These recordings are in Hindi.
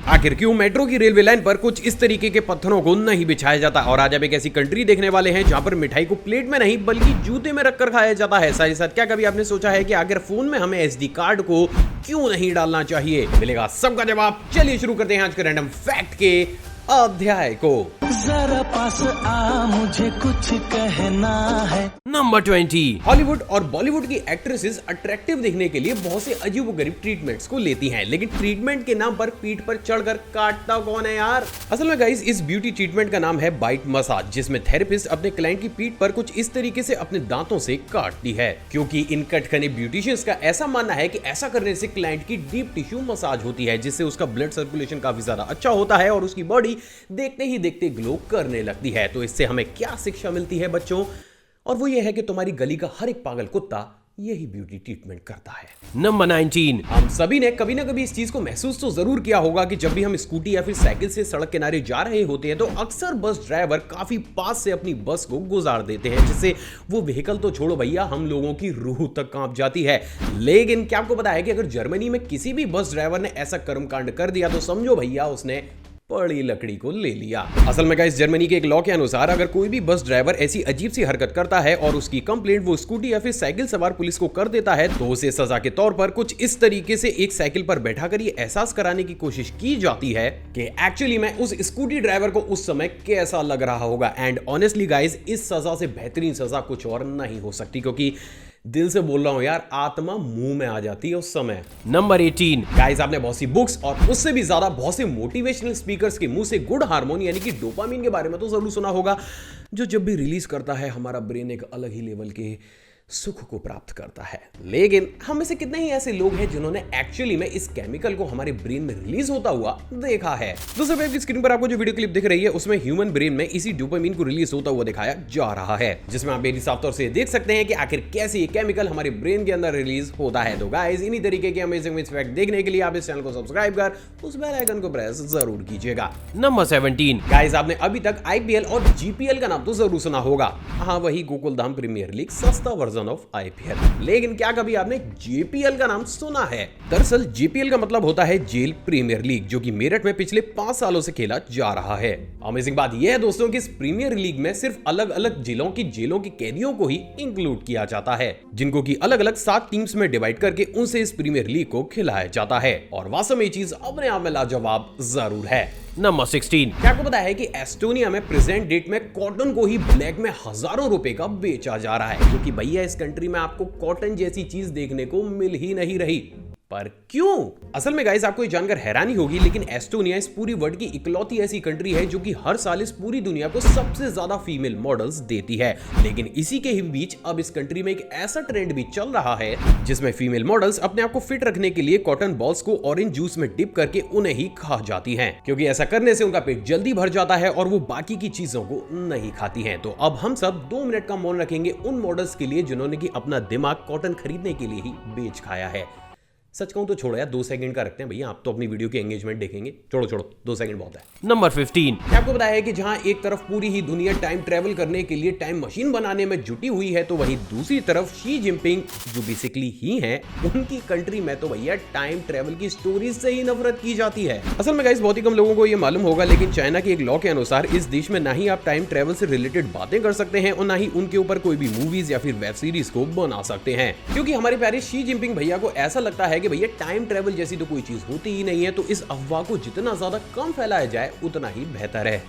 आखिर क्यों मेट्रो की रेलवे लाइन पर कुछ इस तरीके के पत्थरों को नहीं बिछाया जाता। और आज आप एक ऐसी कंट्री देखने वाले हैं जहां पर मिठाई को प्लेट में नहीं बल्कि जूते में रखकर खाया जाता है। साथ ही साथ क्या कभी आपने सोचा है कि आखिर फोन में हमें SD कार्ड को क्यों नहीं डालना चाहिए? मिलेगा सबका जवाब। चलिए शुरू करते हैं आज के रैंडम फैक्ट के अध्याय को। जरा पास आ, मुझे कुछ कहना है। नंबर 20। हॉलीवुड और बॉलीवुड की एक्ट्रेसेस अट्रैक्टिव दिखने के लिए बहुत से अजीबोगरीब ट्रीटमेंट्स को लेती हैं, लेकिन ट्रीटमेंट के नाम पर पीठ पर चढ़कर काटता कौन है यार? असल में गाइस इस ब्यूटी ट्रीटमेंट का नाम है बाइट मसाज, जिसमें थेरेपिस्ट अपने क्लाइंट की पीठ पर कुछ इस तरीके से अपने दांतों से काटती है, क्योंकि इन कटखने ब्यूटिशियंस का ऐसा मानना है कि ऐसा करने से क्लाइंट की डीप टिश्यू मसाज होती है, जिससे उसका ब्लड सर्कुलेशन काफी ज्यादा अच्छा होता है और उसकी बॉडी देखते ही देखते ग्लो करने लगती है। तो इससे हमें क्या शिक्षा मिलती है बच्चों? और वो ये है कि तुम्हारी गली का हर एक पागल कुत्ता यही ब्यूटी ट्रीटमेंट करता है। नंबर 19। हम सभी ने कभी ना कभी इस चीज को महसूस तो जरूर किया होगा कि जब भी हम स्कूटी या फिर साइकिल से सड़क किनारे जा रहे होते हैं तो अक्सर बस ड्राइवर काफी पास से अपनी बस को गुजार देते हैं, जिससे वो व्हीकल तो छोड़ो भैया, हम लोगों की रूह तक कांप जाती है। लेकिन क्या आपको पता है कि अगर जर्मनी में किसी भी बस ड्राइवर ने ऐसा कर्मकांड कर दिया तो समझो भैया उसने बड़ी लकड़ी को ले लिया। असल में गाइस जर्मनी के एक लॉ के अनुसार अगर कोई भी बस ड्राइवर ऐसी अजीब सी हरकत करता है और उसकी कंप्लेंट वो स्कूटी या फिर साइकिल सवार पुलिस को कर देता है तो उसे सजा के तौर पर कुछ इस तरीके से एक साइकिल पर बैठाकर ये एहसास कराने की कोशिश की जाती है कि एक्चुअली में उस स्कूटी ड्राइवर को उस समय कैसा लग रहा होगा। एंड ऑनेस्टली गाइस इस सजा से बेहतरीन सजा कुछ और नहीं हो सकती, क्योंकि दिल से बोल रहा हूं यार, आत्मा मुंह में आ जाती है उस समय। नंबर 18। गाइस आपने बहुत सी बुक्स और उससे भी ज्यादा बहुत से मोटिवेशनल स्पीकर्स के मुंह से गुड हार्मोन यानी कि डोपामिन के बारे में तो जरूर सुना होगा, जो जब भी रिलीज करता है हमारा ब्रेन एक अलग ही लेवल के सुख को प्राप्त करता है। लेकिन हम में से कितने ही ऐसे लोग हैं जिन्होंने एक्चुअली में इस केमिकल को हमारे ब्रेन में रिलीज होता हुआ देखा है? दोस्तों आपकी स्क्रीन पर आपको जो वीडियो क्लिप दिख रही है उसमें ह्यूमन ब्रेन में इसी डोपामिन को रिलीज होता हुआ दिखाया जा रहा है, जिसमें आप बेहद साफ तौर से देख सकते हैं कि आखिर कैसे ये केमिकल हमारे ब्रेन के अंदर रिलीज होता है। तो गाइस इन्हीं तरीके के अमेजिंग फैक्ट देखने के लिए आप इस चैनल को सब्सक्राइब कर उस बेल आइकन को प्रेस जरूर कीजिएगा। नंबर 17। गाइस आपने अभी तक IPL और GPL का नाम तो जरूर सुना होगा। हाँ, वही गोकुलधाम प्रीमियर लीग, सस्ता वर्जन ऑफ IPL। लेकिन क्या कभी आपने JPL का नाम सुना है? दरअसल JPL का मतलब होता है जेल प्रीमियर लीग, जो कि मेरठ में पिछले 5 सालों से खेला जा रहा है। अमेजिंग बात यह है दोस्तों कि इस प्रीमियर लीग में सिर्फ अलग अलग जिलों की जेलों के कैदियों को ही इंक्लूड किया जाता है, जिनको की अलग अलग 7 टीम्स में डिवाइड करके उनसे इस प्रीमियर लीग को खिलाया जाता है। और वास्तव में ये चीज अपने आप में लाजवाब जरूर है। नंबर 16। क्या आपको पता है कि एस्टोनिया में प्रेजेंट डेट में कॉटन को ही ब्लैक में हजारों रुपए का बेचा जा रहा है, क्योंकि भैया इस कंट्री में आपको कॉटन जैसी चीज देखने को मिल ही नहीं रही। पर क्यों? असल में गाइस आपको ये जानकर हैरानी होगी, लेकिन एस्टोनिया इस पूरी वर्ल्ड की इकलौती ऐसी कंट्री है जो कि हर साल इस पूरी दुनिया को सबसे ज्यादा फीमेल मॉडल्स देती है। लेकिन इसी के ही बीच अब इस कंट्री में एक ऐसा ट्रेंड भी चल रहा है जिसमें फीमेल मॉडल्स अपने आप को फिट रखने के लिए कॉटन बॉल्स को ऑरेंज जूस में डिप करके उन्हें ही खा जाती हैं, क्योंकि ऐसा करने से उनका पेट जल्दी भर जाता है और वो बाकी की चीजों को नहीं खाती हैं। तो अब हम सब 2 मिनट का मौन रखेंगे उन मॉडल्स के लिए जिन्होंने की अपना दिमाग कॉटन खरीदने के लिए ही बेच खाया है। सच कहूं तो छोड़ो यार, 2 सेकंड का रखते हैं भैया, आप तो अपनी वीडियो की एंगेजमेंट देखेंगे। छोड़ो 2 सेकंड बहुत है। नंबर 15। क्या आपको पता है कि जहां एक तरफ पूरी ही दुनिया टाइम ट्रेवल करने के लिए टाइम मशीन बनाने में जुटी हुई है, तो वहीं दूसरी तरफ शी जिनपिंग जो बेसिकली ही हैं, उनकी कंट्री में तो भैया टाइम ट्रेवल की स्टोरीज से ही नफरत की जाती है। असल में गाइस बहुत ही कम लोगों को यह मालूम होगा, लेकिन चाइना के एक लॉ के अनुसार इस देश में ना ही आप टाइम ट्रेवल से रिलेटेड बातें कर सकते हैं और ना ही उनके ऊपर कोई भी मूवीज या फिर वेब सीरीज को बना सकते हैं, क्योंकि हमारे प्यारे शी जिनपिंग भैया को ऐसा लगता है कि भैया टाइम ट्रेवल जैसी तो कोई चीज होती ही नहीं है, तो इस अफवाह को जितना ज्यादा कम फैलाया जाए उतना ही बेहतर है।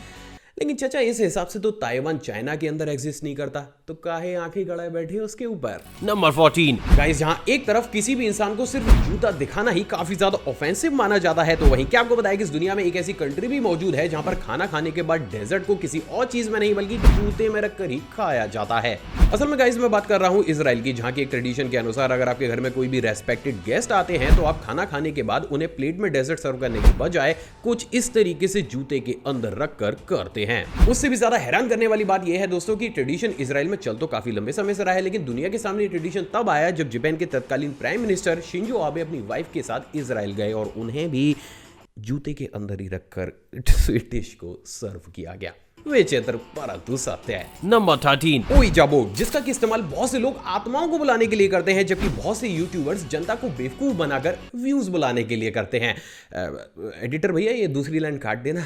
लेकिन चाचा इस हिसाब से तो ताइवान चाइना के अंदर एग्जिस्ट नहीं करता, तो काहे आंखें गड़ाए बैठे उसके ऊपर। नंबर 14। गाइस जहां एक तरफ किसी भी इंसान को सिर्फ जूता दिखाना ही काफी ज्यादा ऑफेंसिव माना जाता है, तो वहीं क्या आपको बताया कि इस दुनिया में एक ऐसी कंट्री भी मौजूद है जहां पर खाना खाने के बाद डेजर्ट को किसी और चीज में नहीं बल्कि जूते में रखकर ही खाया जाता है। असल में गाइस मैं बात कर रहा हूं इजराइल की, जहां की एक ट्रेडिशन के अनुसार अगर आपके घर में कोई भी रेस्पेक्टेड गेस्ट आते हैं तो आप खाना खाने के बाद उन्हें प्लेट में डेजर्ट सर्व करने के बजाय कुछ इस तरीके से जूते के अंदर रखकर करते हैं। उससे भी ज्यादा हैरान करने वाली बात यह है दोस्तों कि ट्रेडिशन इजराइल में चल तो काफी लंबे समय से रहा है, लेकिन दुनिया के सामने ट्रेडिशन तब आया जब जापान के तत्कालीन प्राइम मिनिस्टर शिंजो आबे अपनी वाइफ के साथ इजराइल गए और उन्हें भी जूते के अंदर ही रखकर स्वीट डिश को सर्व किया गया। विचित्र परंतु सत्य है। नंबर 13 ओइजा बोर्ड, जिसका की इस्तेमाल बहुत से लोग आत्माओं को बुलाने के लिए करते हैं, जबकि बहुत से यूट्यूबर्स जनता को बेवकूफ बनाकर व्यूज बुलाने के लिए करते हैं। एडिटर भैया ये दूसरी लाइन काट देना।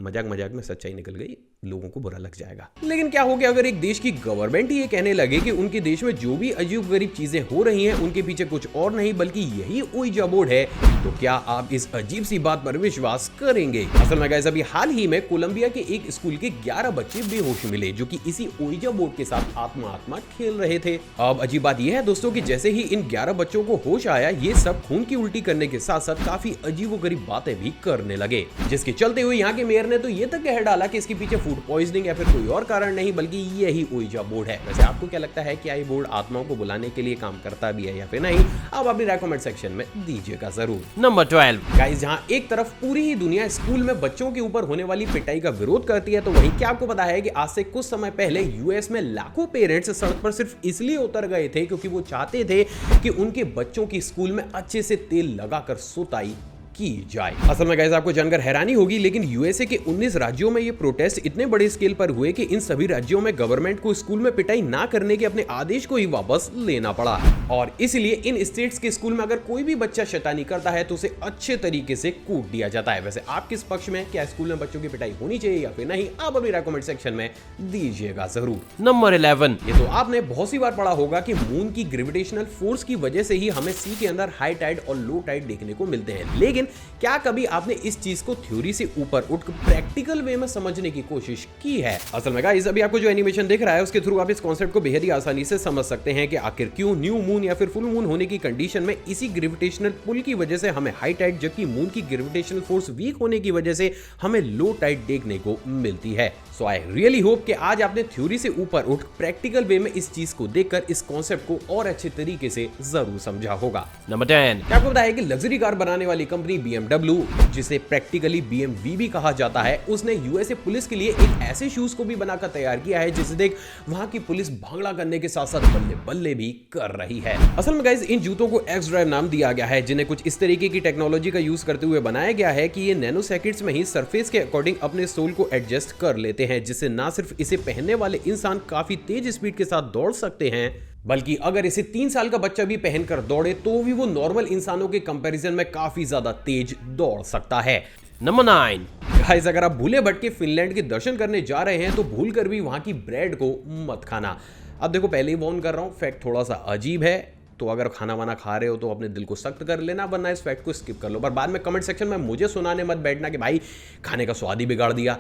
मजाक मजाक में सच्चाई निकल गई, लोगों को बुरा लग जाएगा। लेकिन क्या हो गया अगर एक देश की गवर्नमेंट ही ये कहने लगे कि उनके देश में जो भी अजीब गरीब चीजें हो रही हैं उनके पीछे कुछ और नहीं बल्कि यही ओइजा बोर्ड है, तो क्या आप इस अजीब सी बात पर विश्वास करेंगे? असल में गाइस अभी हाल ही में कोलंबिया के एक स्कूल के 11 बच्चे बेहोश मिले, जो कि इसी ओइजा बोर्ड के साथ आत्मा खेल रहे थे। अब अजीब बात यह है दोस्तों कि जैसे ही इन 11 बच्चों को होश आया, ये सब खून की उल्टी करने के साथ साथ काफी अजीबोगरीब बातें भी करने लगे, जिसके चलते हुए यहाँ के मेयर ने तो ये तक कह डाला कि इसके पीछे फूड पॉइजनिंग या फिर कोई और कारण नहीं बल्कि यही ओइजा बोर्ड है। वैसे आपको क्या लगता है, क्या ये बोर्ड आत्माओं को बुलाने के लिए काम करता भी है या फिर नहीं? आप अपनी राय कमेंट सेक्शन में दीजिएगा जरूर। नंबर 12 गाइस, जहाँ एक तरफ पूरी ही दुनिया स्कूल में बच्चों के ऊपर होने वाली पिटाई का विरोध करती है, तो वहीं क्या आपको पता है कि आज से कुछ समय पहले यूएस में लाखों पेरेंट्स सड़क पर सिर्फ इसलिए उतर गए थे क्योंकि वो चाहते थे कि उनके बच्चों की स्कूल में अच्छे से तेल लगाकर सुताई की जाए। असल में गाइस आपको जानकर हैरानी होगी, लेकिन यूएसए के 19 राज्यों में ये प्रोटेस्ट इतने बड़े स्केल पर हुए कि इन सभी राज्यों में गवर्नमेंट को स्कूल में पिटाई ना करने के अपने आदेश को ही वापस लेना पड़ा, और इसलिए इन स्टेट्स के स्कूल में अगर कोई भी बच्चा शैतानी करता है तो उसे अच्छे तरीके से कूट दिया जाता है। वैसे आप किस पक्ष में, क्या स्कूल में बच्चों की पिटाई होनी चाहिए या फिर नहीं? आप अपनी राय कमेंट सेक्शन में दीजिएगा जरूर। नंबर 11 ये तो आपने बहुत सी बार पढ़ा होगा कि मून की ग्रेविटेशनल फोर्स की वजह से ही हमें सी के अंदर हाई टाइड और लो टाइड देखने को मिलते हैं, लेकिन क्या कभी आपने इस चीज को थ्योरी से ऊपर उठकर प्रैक्टिकल वे में समझने की कोशिश की है? असल में गाइस अभी आपको जो एनिमेशन दिख रहा है उसके थ्रू आप इस कॉन्सेप्ट को बेहद ही आसानी से समझ सकते हैं कि आखिर क्यों न्यू मून या फिर फुल मून होने की कंडीशन में इसी ग्रेविटेशनल पुल की वजह से हमें हाई टाइड, जबकि मून की ग्रेविटेशनल फोर्स वीक होने की वजह से हमें लो टाइड देखने को मिलती है। सो आई रियली होप कि आज आपने थ्योरी से ऊपर उठ प्रैक्टिकल वे में इस चीज को देखकर इस कॉन्सेप्ट को और अच्छे तरीके से जरूर समझा होगा। नंबर 10 क्या आपको पता है कि लग्जरी कार बनाने वाली कंपनी BMW, जिसे प्रैक्टिकली BMW भी कहा जाता है, उसने यूएसए पुलिस के लिए एक ऐसे शूज को भी बनाकर तैयार किया है जिसे देख वहां की पुलिस भांगड़ा करने के साथ साथ बल्ले बल्ले भी कर रही है। असल में गाइस इन जूतों को एक्स ड्राइव नाम दिया गया है, जिन्हें कुछ इस तरीके की टेक्नोलॉजी का यूज करते हुए बनाया गया है कि ये नैनो सेकंड्स में ही सरफेस के अकॉर्डिंग अपने सोल को एडजस्ट कर लेते हैं, जिससे ना सिर्फ इसे पहनने वाले इंसान काफी तेज स्पीड के साथ दौड़ सकते हैं, बल्कि अगर इसे 3 साल का बच्चा भी पहनकर दौड़े तो भी वो नॉर्मल इंसानों के कंपैरिजन में काफी ज्यादा तेज दौड़ सकता है। नंबर 9 गाइस अगर आप भूले भटके फिनलैंड के दर्शन करने जा रहे हैं तो भूल कर भी वहां की ब्रेड को मत खाना। अब देखो पहले ही वार्न कर रहा हूं, फैक्ट थोड़ा सा अजीब है, तो अगर खाना वाना खा रहे हो तो अपने दिल को सख्त कर लेना, वरना इस फैक्ट को स्किप कर लो। पर बाद में कमेंट सेक्शन में मुझे सुनाने मत बैठना कि भाई खाने का स्वाद ही बिगाड़ दिया।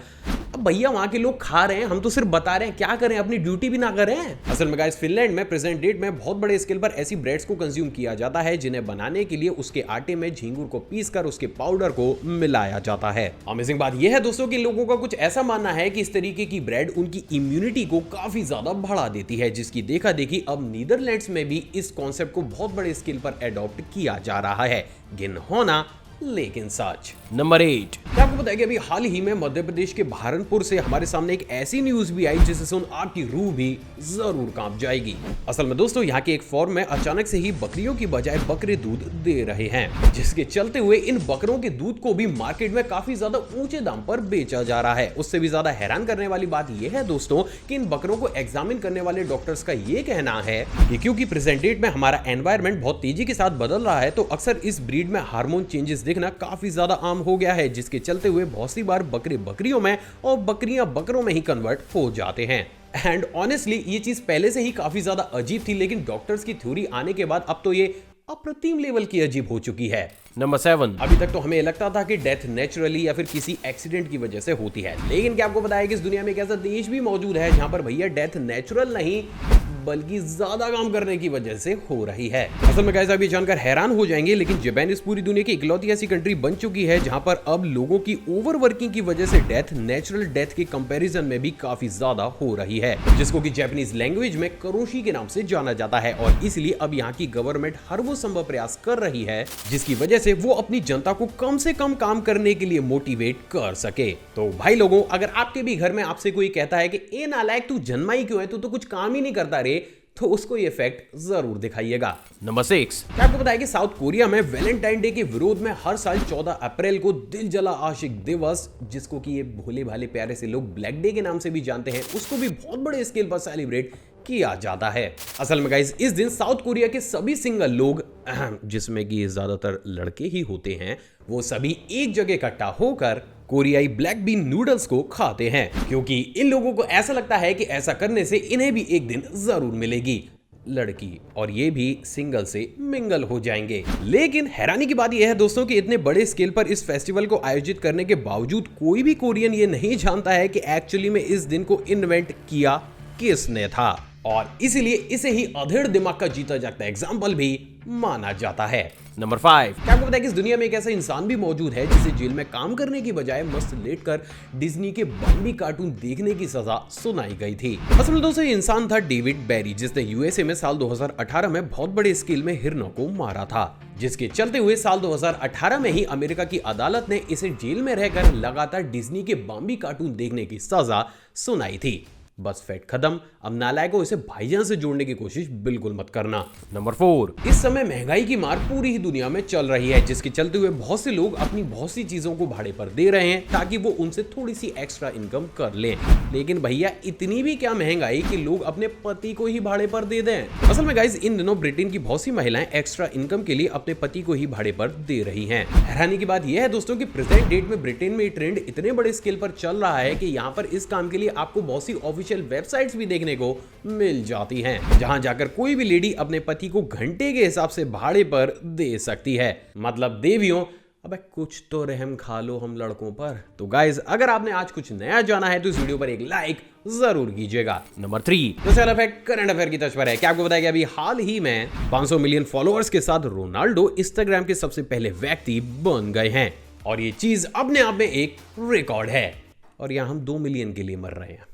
अब भैया वहां के लोग खा रहे हैं, हम तो सिर्फ बता रहे हैं, क्या करें, अपनी ड्यूटी भी ना करें। असल में गाइस फिनलैंड में प्रेजेंट डेट में बहुत बड़े स्केल पर ऐसी ब्रेड्स को कंज्यूम किया जाता है जिन्हें बनाने के लिए उसके आटे में झींगुर को पीसकर उसके पाउडर को मिलाया जाता है। अमेजिंग बात यह है दोस्तों कि लोगों का कुछ ऐसा मानना है कि इस तरीके की ब्रेड उनकी इम्यूनिटी को काफी ज्यादा बढ़ा देती है, जिसकी देखा देखी अब नीदरलैंड्स में भी इस कॉन्सेप्ट को बहुत बड़े स्केल पर एडॉप्ट किया जा रहा है। गिन होना लेकिन सच। नंबर 8 क्या आपको पता है कि अभी हाल ही में मध्य प्रदेश के बहरनपुर से हमारे सामने एक ऐसी न्यूज भी आई जिसे सुन आपकी रूह भी जरूर कांप जाएगी। असल में दोस्तों यहाँ के एक फार्म में अचानक से ही बकरियों की बजाय बकरे दूध दे रहे हैं, जिसके चलते हुए इन बकरों के दूध को भी मार्केट में काफी ज्यादा ऊंचे दाम पर बेचा जा रहा है। उससे भी ज्यादा हैरान करने वाली बात यह है दोस्तों कि इन बकरों को एग्जामिन करने वाले डॉक्टर्स का ये कहना है कि क्योंकि प्रेजेंट डेट में हमारा एनवायरमेंट बहुत तेजी के साथ बदल रहा है, तो अक्सर इस ब्रीड में हार्मोन चेंजेस देखना काफी ज्यादा आम हो गया है, जिसके चलते हुए बहुत सी बार बकरे बकरियों में और बकरियां बकरों में ही कन्वर्ट हो जाते हैं। एंड ऑनेस्टली ये चीज पहले से ही काफी ज्यादा अजीब थी, लेकिन डॉक्टर्स की थ्योरी आने के बाद अब तो ये अप्रतिम लेवल की अजीब हो चुकी है। नंबर 7 अभी तक तो हमें लगता था कि डेथ नेचुरली या फिर किसी एक्सीडेंट की वजह से होती है, लेकिन क्या आपको पता है कि इस दुनिया में एक ऐसा देश भी मौजूद है जहां पर भैया डेथ नेचुरल नहीं बल्कि ज्यादा काम करने की वजह से हो रही है। असल में गाइस आप ये जानकर हैरान हो जाएंगे, लेकिन जापान इस पूरी दुनिया की इकलौती ऐसी कंट्री बन चुकी है जहां पर अब लोगों की ओवरवर्किंग की वजह से डेथ नेचुरल डेथ के कंपैरिजन में भी काफी ज्यादा हो रही है, जिसको कि जापानीज लैंग्वेज में करोशी के नाम से जाना जाता है। और इसलिए अब यहाँ की गवर्नमेंट हर वो संभव प्रयास कर रही है जिसकी वजह से वो अपनी जनता को कम से कम काम करने के लिए मोटिवेट कर सके। तो भाई लोगों, अगर आपके भी घर में आपसे कोई कहता है कि ए नालायक तू जन्मा ही क्यों है, तू तो कुछ काम ही नहीं करता रे, तो उसको ये फैक्ट जरूर दिखाइएगा। Number 6. क्या आपको पता है कि साउथ कोरिया में वैलेंटाइन डे के विरोध में हर साल 14 अप्रैल को दिल जला आशिक दिवस, जिसको कि ये भोले भाले प्यारे से लोग ब्लैक डे के नाम से भी जानते हैं, उसको भी बहुत बड़े स्केल पर सेलिब्रेट किया जाता है। असल में गाइस इस दिन साउथ कोरिया के सभी सिंगल लोग, जिसमें कि ज्यादातर लड़के ही होते हैं, वो सभी एक जगह इकट्ठा होकर कोरियाई ब्लैक बीन नूडल्स को खाते हैं, क्योंकि इन लोगों को ऐसा लगता है कि ऐसा करने से इन्हें भी एक दिन जरूर मिलेगी लड़की, और ये भी सिंगल से मिंगल हो जाएंगे। लेकिन हैरानी की बात यह है दोस्तों कि इतने बड़े स्केल पर इस फेस्टिवल को आयोजित करने के बावजूद कोई भी कोरियन ये नहीं जानता है कि एक्चुअली में इस दिन को इन्वेंट किया किसने था, और इसीलिए इसे ही अधेड़ दिमाग का जीता जागता एग्जाम्पल भी माना जाता है। Number 5. क्या आपको पता है कि इस दुनिया में एक ऐसा इंसान भी मौजूद है जिसे जेल में काम करने की बजाय मस्त लेटकर डिज्नी के बॉम्बी कार्टून देखने की सजा सुनाई गई थी। असल में दोस्तों ये इंसान था डेविड बेरी, जिसने यूएसए में साल 2018 में बहुत बड़े स्केल में हिरणों को मारा था, जिसके चलते हुए साल 2018 में ही अमेरिका की अदालत ने इसे जेल में रहकर लगातार डिज्नी के बॉम्बी कार्टून देखने की सजा सुनाई थी। बस फैक्ट खत्म। अब नालायकों इसे भाईजान से जोड़ने की कोशिश बिल्कुल मत करना। Number 4. इस समय महंगाई की मार पूरी ही दुनिया में चल रही है, जिसके चलते हुए बहुत से लोग अपनी बहुत सी चीजों को भाड़े पर दे रहे हैं ताकि वो उनसे थोड़ी सी एक्स्ट्रा इनकम कर लें। लेकिन भैया इतनी भी क्या महंगाई कि लोग अपने पति को ही भाड़े पर दे दें। असल में गाइस इन दिनों ब्रिटेन की बहुत सी महिलाएं एक्स्ट्रा इनकम के लिए अपने पति को ही भाड़े पर दे रही हैं। हैरानी की बात यह है दोस्तों कि प्रेजेंट डेट में ब्रिटेन में ये ट्रेंड इतने बड़े स्केल पर चल रहा है कि यहाँ पर इस काम के लिए आपको बहुत सी ऑफिशियल वेबसाइट्स भी देखने को मिल जाती हैं, जहां जाकर कोई भी लेडी अपने पति को घंटे के हिसाब से भाड़े पर दे सकती है। मतलब देवियों, अबे कुछ तो रहम खा लो हम लड़कों पर। तो गाइज अगर आपने आज कुछ नया जाना है तो इस वीडियो पर एक लाइक जरूर कीजिएगा। Number 3. तो चलो फैक्ट करंट अफेयर की तर्ज पर है। क्या आपको बताया कि अभी हाल ही में 500 मिलियन फॉलोअर्स के साथ रोनाल्डो इंस्टाग्राम के सबसे पहले व्यक्ति बन गए हैं, और ये चीज अपने आप में एक रिकॉर्ड है, और यहाँ हम 2 मिलियन के लिए मर रहे हैं।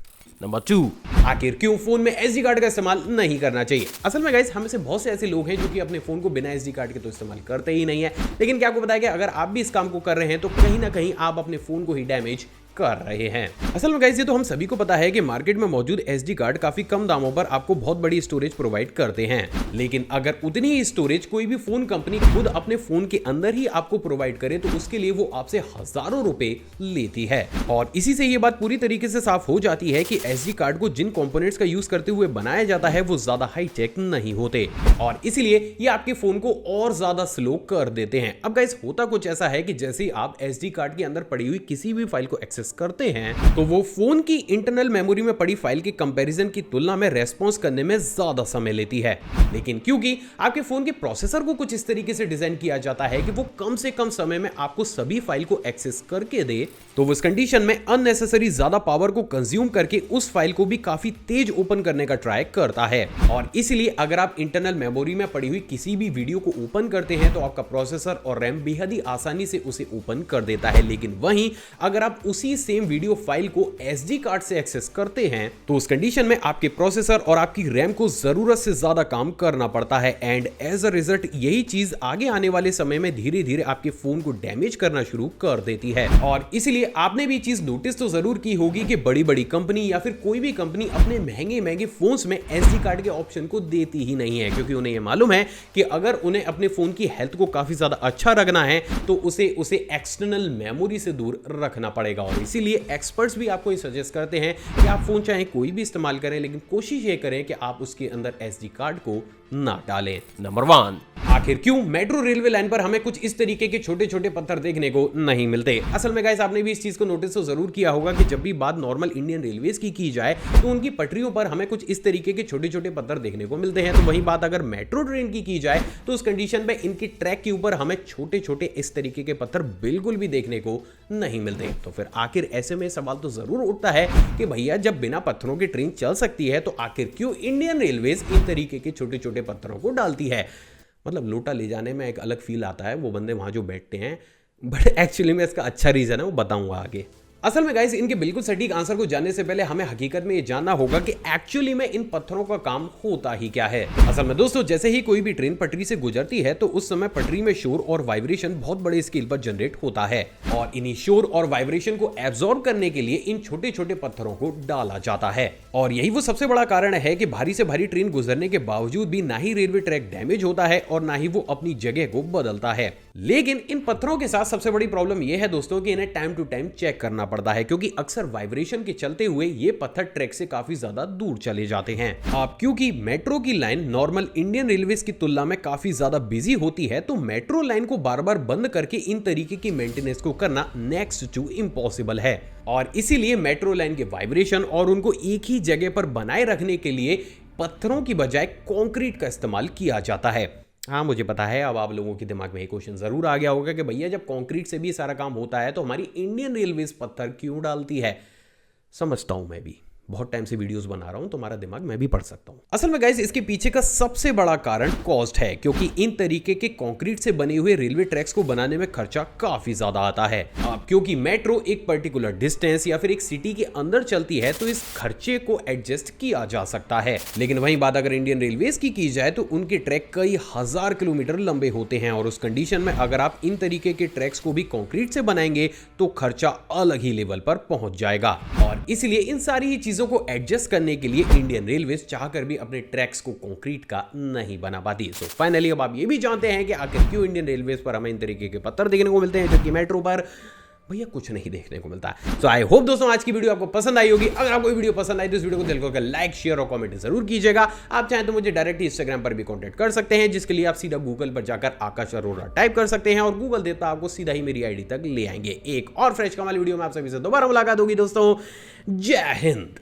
Number 2. आखिर क्यों फोन में एसडी कार्ड का इस्तेमाल नहीं करना चाहिए? असल में गाइस हम में से बहुत से ऐसे लोग हैं जो कि अपने फोन को बिना एसडी कार्ड के तो इस्तेमाल करते ही नहीं है। लेकिन क्या आपको पता है कि अगर आप भी इस काम को कर रहे हैं तो कहीं ना कहीं आप अपने फोन को ही डैमेज कर रहे हैं। असल में गाइस ये तो हम सभी को पता है कि मार्केट में मौजूद एसडी कार्ड काफी कम दामों पर आपको बहुत बड़ी स्टोरेज प्रोवाइड करते हैं, लेकिन अगर उतनी ही स्टोरेज कोई भी फोन कंपनी खुद अपने फोन के अंदर ही आपको प्रोवाइड करे तो उसके लिए वो आपसे हजारों रुपए लेती है। और इसी से ये बात पूरी तरीके से साफ हो जाती है कि एसडी कार्ड को जिन कंपोनेंट्स का यूज करते हुए बनाया जाता है वो ज्यादा हाईटेक नहीं होते, और इसीलिए ये आपके फोन को और ज्यादा स्लो कर देते हैं। अब गाइस होता कुछ ऐसा है कि जैसे ही आप एसडी कार्ड के अंदर पड़ी हुई किसी भी फाइल को एक्सेस करते हैं तो वो फोन की इंटरनल मेमोरी में पड़ी फाइल के कंपैरिजन की तुलना में रेस्पॉन्स करने में ज्यादा समय लेती है। लेकिन क्योंकि आपके फोन के प्रोसेसर को कुछ इस तरीके से डिजाइन किया जाता है कि वो कम से कम समय में आपको सभी फाइल को एक्सेस करके दे, तो उस कंडीशन में अननेसेसरी ज्यादा पावर को कंज्यूम करके उस फाइल को भी काफी तेज ओपन करने का ट्राई करता है। और इसलिए अगर आप इंटरनल मेमोरी में पड़ी हुई किसी भी वीडियो को ओपन करते हैं तो आपका प्रोसेसर और रैम बेहद ही आसानी से उसे ओपन कर देता है। लेकिन वहीं अगर आप उसी सेम वीडियो फाइल को एसडी कार्ड से एक्सेस करते हैं तो उस कंडीशन में आपके प्रोसेसर और आपकी रैम को जरूरत से ज्यादा काम करना पड़ता है, एंड एज अ रिजल्ट यही चीज आगे आने वाले समय में धीरे धीरे आपके फोन को डैमेज करना शुरू कर देती है। और इसलिए आपने भी चीज नोटिस तो जरूर की होगी कि बड़ी बड़ी कंपनी या फिर कोई भी कंपनी अपने महंगे महंगे फोन्स में एसडी कार्ड के ऑप्शन को देती ही नहीं है, क्योंकि उन्हें यह मालूम है कि अगर उन्हें अपने फोन की हेल्थ को काफी ज्यादा अच्छा रखना है तो उसे एक्सटर्नल मेमोरी से दूर रखना पड़ेगा। और इसीलिए एक्सपर्ट्स भी आपको ये सजेस्ट करते हैं कि आप फोन चाहे कोई भी इस्तेमाल करें, लेकिन कोशिश ये करें कि आप उसके अंदर एसडी कार्ड को ना डालें। Number 1. आखिर क्यों मेट्रो रेलवे लाइन पर हमें कुछ इस तरीके के छोटे छोटे पत्थर देखने को नहीं मिलते? असल में गाइस आपने भी इस चीज को नोटिस तो जरूर किया होगा कि जब भी बात नॉर्मल इंडियन रेलवेज की जाए तो उनकी पटरियों पर हमें कुछ इस तरीके के छोटे छोटे पत्थर देखने को मिलते हैं। तो वही बात अगर मेट्रो ट्रेन की जाए तो उस कंडीशन में इनके ट्रैक के ऊपर हमें छोटे छोटे इस तरीके के पत्थर बिल्कुल भी देखने को नहीं मिलते। तो फिर आखिर ऐसे में सवाल तो जरूर उठता है कि भैया जब बिना पत्थरों की ट्रेन चल सकती है तो आखिर क्यों इंडियन रेलवेज इन तरीके के छोटे छोटे पत्थरों को डालती है? मतलब लोटा ले जाने में एक अलग फील आता है, वो बंदे वहां जो बैठते हैं, बट एक्चुअली में इसका अच्छा रीजन है वो बताऊंगा आगे। असल में गाइस इनके बिल्कुल सटीक आंसर को जानने से पहले हमें हकीकत में ये जानना होगा कि एक्चुअली में इन पत्थरों का काम होता ही क्या है। असल में दोस्तों जैसे ही कोई भी ट्रेन पटरी से गुजरती है तो उस समय पटरी में शोर और वाइब्रेशन बहुत बड़े स्केल पर जनरेट होता है और इन्हीं शोर और वाइब्रेशन को एब्जॉर्ब करने के लिए इन छोटे छोटे पत्थरों को डाला जाता है। और यही वो सबसे बड़ा कारण है कि भारी से भारी ट्रेन गुजरने के बावजूद भी ना ही रेलवे ट्रैक डैमेज होता है और ना ही वो अपनी जगह को बदलता है। लेकिन इन पत्थरों के साथ सबसे बड़ी प्रॉब्लम यह है दोस्तों कि इन्हें टाइम टू टाइम चेक करना पड़ता है, क्योंकि अक्सर वाइब्रेशन के चलते हुए ये पत्थर ट्रैक से काफी ज्यादा दूर चले जाते हैं। अब क्योंकि मेट्रो की लाइन नॉर्मल इंडियन रेलवेज की तुलना में काफी ज्यादा बिजी होती है तो मेट्रो लाइन को बार बार बंद करके इन तरीके की मेंटेनेंस को करना नेक्स्ट टू इम्पॉसिबल है और इसीलिए मेट्रो लाइन के वाइब्रेशन और उनको एक ही जगह पर बनाए रखने के लिए पत्थरों की बजाय कंक्रीट का इस्तेमाल किया जाता है। हाँ मुझे पता है अब आप लोगों के दिमाग में एक क्वेश्चन जरूर आ गया होगा कि भैया जब कंक्रीट से भी सारा काम होता है तो हमारी इंडियन रेलवेज पत्थर क्यों डालती है। समझता हूं, मैं भी बहुत टाइम से वीडियोस बना रहा हूं, तुम्हारा दिमाग मैं भी पढ़ सकता हूं। असल में गाइस इसके पीछे का सबसे बड़ा कारण कॉस्ट है, क्योंकि इन तरीके के कंक्रीट से बने हुए रेलवे ट्रैक्स को बनाने में खर्चा काफी ज्यादा आता है। अब क्योंकि मेट्रो एक पर्टिकुलर डिस्टेंस या फिर एक सिटी के अंदर चलती है तो इस खर्चे को एडजस्ट किया जा सकता है। लेकिन वहीं बात अगर इंडियन रेलवेज की जाए तो उनके ट्रैक कई हजार किलोमीटर लंबे होते हैं और उस कंडीशन में अगर आप इन तरीके के ट्रैक्स को भी कंक्रीट से बनाएंगे तो खर्चा अलग ही लेवल पर पहुंच जाएगा और इसलिए इन सारी ही चीजों को एडजस्ट करने के लिए इंडियन रेलवेज चाहकर भी अपने ट्रैक्स को कंक्रीट का नहीं बना पाती। सो फाइनली अब आप ये भी जानते हैं कि आखिर क्यों इंडियन रेलवेज पर हमें इन तरीके के पत्थर देखने को मिलते हैं जबकि मेट्रो पर भैया कुछ नहीं देखने को मिलता है। सो आई होप दोस्तों आज की वीडियो आपको पसंद आई होगी। अगर आपको वीडियो पसंद आई तो इस वीडियो को दिल करके लाइक शेयर और कमेंट जरूर कीजिएगा। आप चाहें तो मुझे डायरेक्ट इंस्टाग्राम पर भी कांटेक्ट कर सकते हैं, जिसके लिए आप सीधा गूगल पर जाकर आकाश अरोरा टाइप कर सकते हैं और गूगल देवता आपको सीधा ही मेरी आईडी तक ले आएंगे। एक और फ्रेश कमाल वीडियो में आप सभी से दोबारा मुलाकात होगी दोस्तों। जय हिंद।